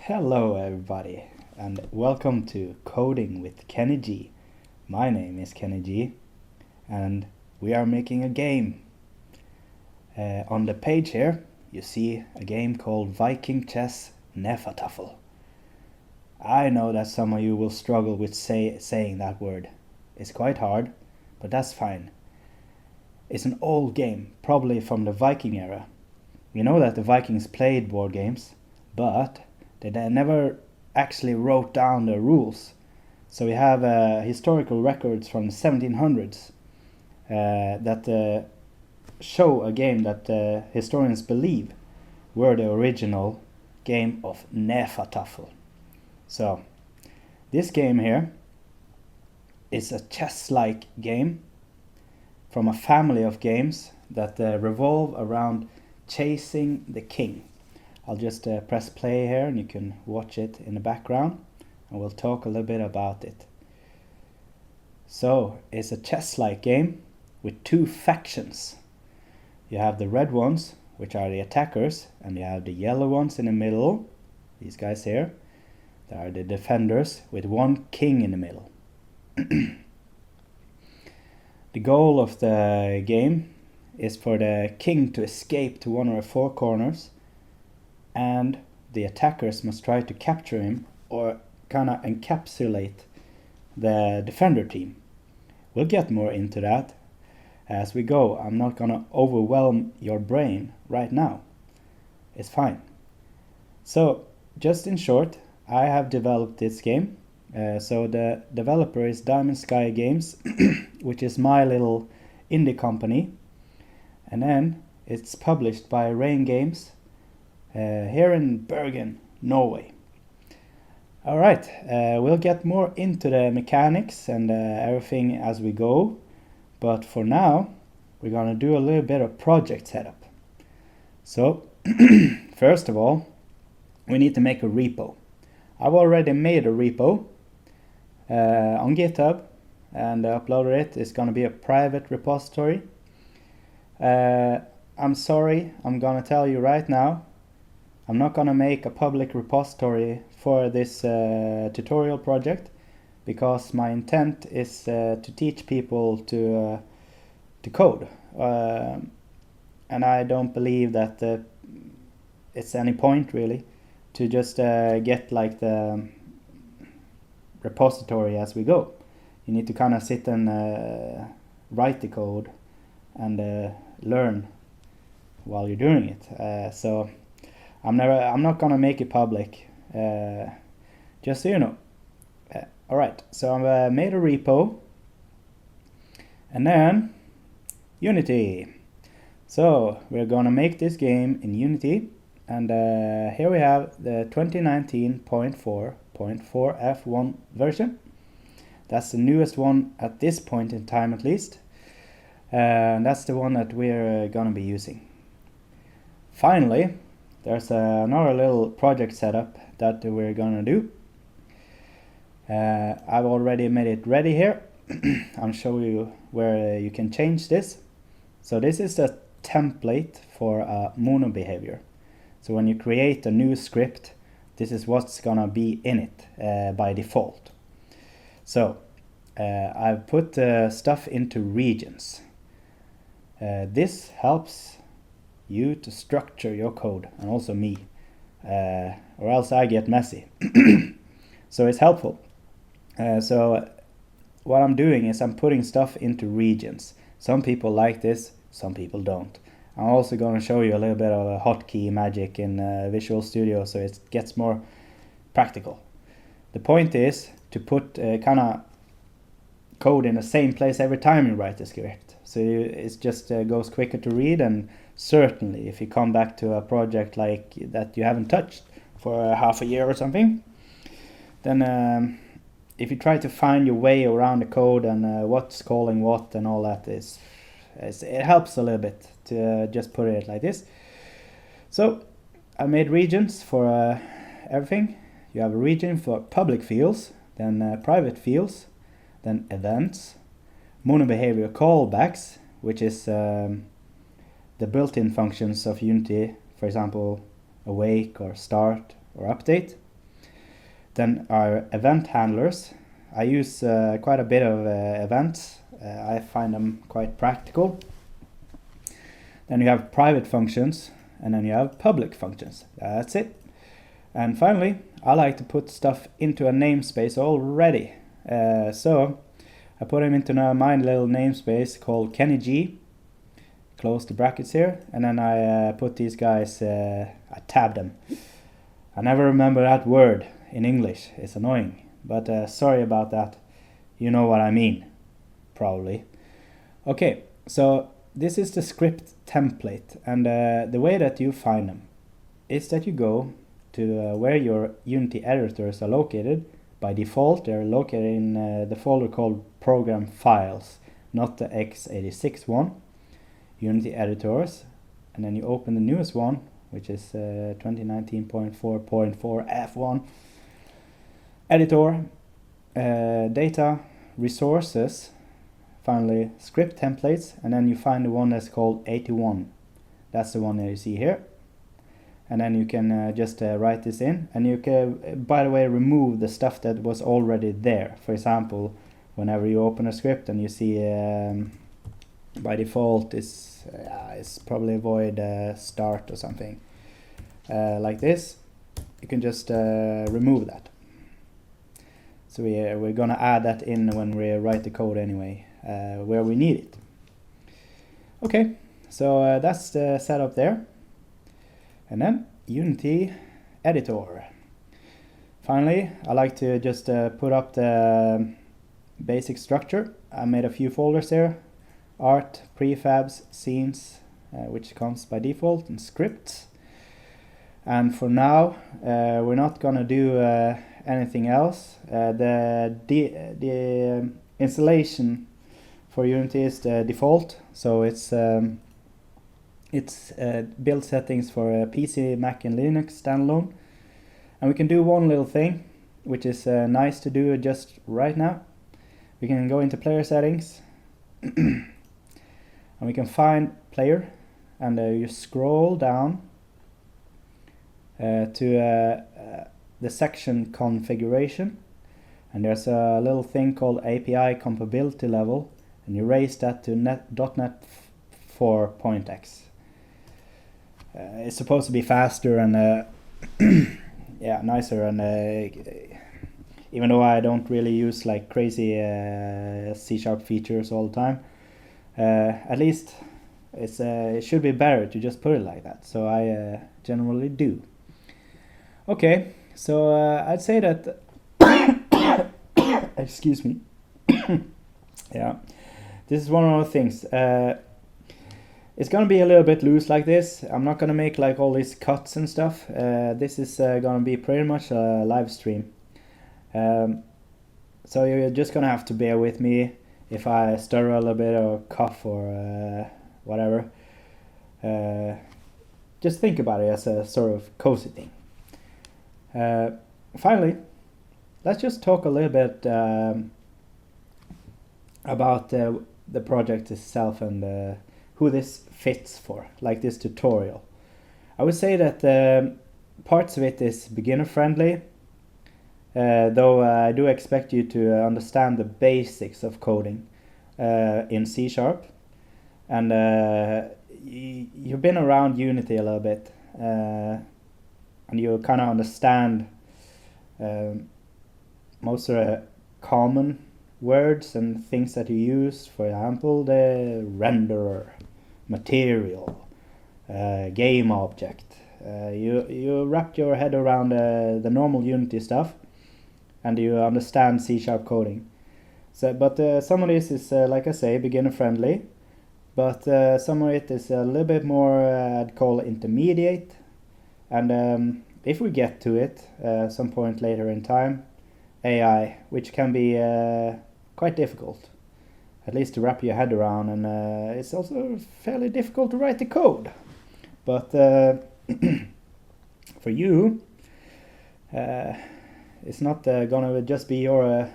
Hello everybody and welcome to Coding with Kenny G. My name is Kenny G and we are making a game. On the page here you see a game called Viking Chess Hnefatafl. I know that some of you will struggle with saying that word. It's quite hard, but that's fine. It's an old game, probably from the Viking era. We know that the Vikings played board games, but they never actually wrote down the rules. So we have historical records from the 1700s that show a game that historians believe were the original game of Hnefatafl. So this game here is a chess-like game from a family of games that revolve around chasing the king. I'll just press play here and you can watch it in the background and we'll talk a little bit about it. So it's a chess-like game with two factions. You have the red ones, which are the attackers, and you have the yellow ones in the middle, these guys here. They are the defenders with one king in the middle. The goal of the game is for the king to escape to one of the four corners, and the attackers must try to capture him or kind of encapsulate the defender team. We'll get more into that as we go. I'm not gonna overwhelm your brain right now. It's fine. So just in short, I have developed this game. So the developer is Diamond Sky Games, which is my little indie company, and then it's published by Rain Games here in Bergen, Norway. Alright, we'll get more into the mechanics and everything as we go, but for now we're gonna do a little bit of project setup. So first of all, we need to make a repo. I've already made a repo on GitHub and uploaded it. It's gonna be a private repository. I'm sorry, I'm gonna tell you right now, I'm not gonna make a public repository for this tutorial project because my intent is to teach people to code, and I don't believe that it's any point really to just get like the repository as we go. You need to kind of sit and write the code and learn while you're doing it. So I'm not gonna make it public, just so you know. Alright, so I've made a repo, and then Unity. So we're gonna make this game in Unity, and here we have the 2019.4.4 F1 version. That's the newest one at this point in time, at least, and that's the one that we're gonna be using. Finally, there's another little project setup that we're gonna do. I've already made it ready here. I'll show you where you can change this. So this is the template for a mono behavior. So when you create a new script, this is what's gonna be in it by default. So I've put stuff into regions. This helps you to structure your code, and also me, or else I get messy. So it's helpful. So what I'm doing is I'm putting stuff into regions. Some people like this, some people don't. I'm also going to show you a little bit of a hotkey magic in Visual Studio so it gets more practical. The point is to put kind of code in the same place every time you write the script. So it just goes quicker to read, and certainly if you come back to a project like that you haven't touched for half a year or something, then if you try to find your way around the code and what's calling what and all that, it helps a little bit to just put it like this. So I made regions for everything. You have a region for public fields, then private fields, then events, mono behavior callbacks, which is the built-in functions of Unity, for example, awake or start or update. Then our event handlers. I use quite a bit of events. I find them quite practical. Then you have private functions, and then you have public functions. That's it. And finally, I like to put stuff into a namespace already. So I put them into my little namespace called Kenny G. Close the brackets here, and then I put these guys, I tab them. I never remember that word in English. It's annoying, but sorry about that. You know what I mean, probably. Okay, so this is the script template, and the way that you find them is that you go to where your Unity editors are located. By default, they're located in the folder called Program Files, not the x86 one. Unity editors, and then you open the newest one, which is 2019.4.4 F1. Editor, data, resources, finally script templates, and then you find the one that's called 81. That's the one that you see here. And then you can just write this in, and you can, by the way, remove the stuff that was already there. For example, whenever you open a script and you see by default it's probably void start or something like this, you can just remove that. So we're gonna add that in when we write the code anyway, where we need it. Okay, so that's the setup there. And then Unity editor. Finally, I like to just put up the basic structure. I made a few folders here: art, prefabs, scenes, which comes by default, and scripts. And for now, we're not gonna do anything else. The installation for Unity is the default, so it's build settings for PC, Mac, and Linux standalone. And we can do one little thing, which is nice to do just right now. We can go into player settings, and we can find player, and you scroll down to the section configuration, and there's a little thing called API compatibility level, and you raise that to .NET 4.x. It's supposed to be faster and yeah, nicer, and even though I don't really use like crazy C# features all the time, at least it should be better to just put it like that, so I generally do. Okay, so I'd say that excuse me. Yeah, this is one of the things. It's gonna be a little bit loose like this. I'm not gonna make like all these cuts and stuff. This is gonna be pretty much a live stream. So you're just gonna have to bear with me if I stutter a little bit or cough or whatever. Just think about it as a sort of cozy thing. Finally, let's just talk a little bit about the project itself and who this fits for, like this tutorial. I would say that parts of it is beginner friendly, though I do expect you to understand the basics of coding in C#, and you've been around Unity a little bit, and you kind of understand most of the common words and things that you use. For example, the renderer, material, game object. You wrap your head around the normal Unity stuff, and you understand C# coding. So, but some of this is, like I say, beginner friendly, but some of it is a little bit more, I'd call intermediate. And if we get to it some point later in time, AI, which can be quite difficult, at least to wrap your head around, and it's also fairly difficult to write the code. But for you, it's not gonna just be your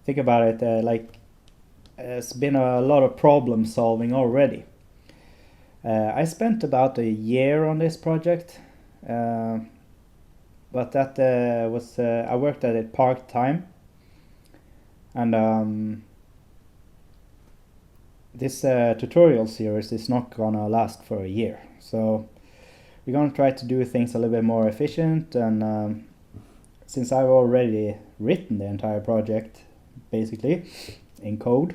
think about it, like it's been a lot of problem solving already. I spent about a year on this project, but that was I worked at it part-time, and this tutorial series is not gonna last for a year, so we're gonna try to do things a little bit more efficient. And since I've already written the entire project basically in code,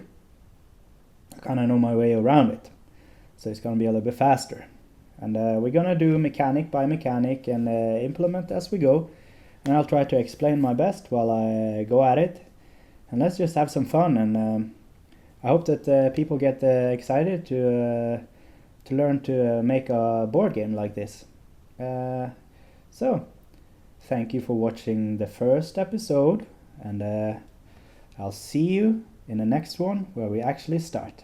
I kind of know my way around it, so it's gonna be a little bit faster. And we're gonna do mechanic by mechanic and implement as we go, and I'll try to explain my best while I go at it, and let's just have some fun. And I hope that people get excited to learn to make a board game like this. So thank you for watching the first episode, and I'll see you in the next one where we actually start.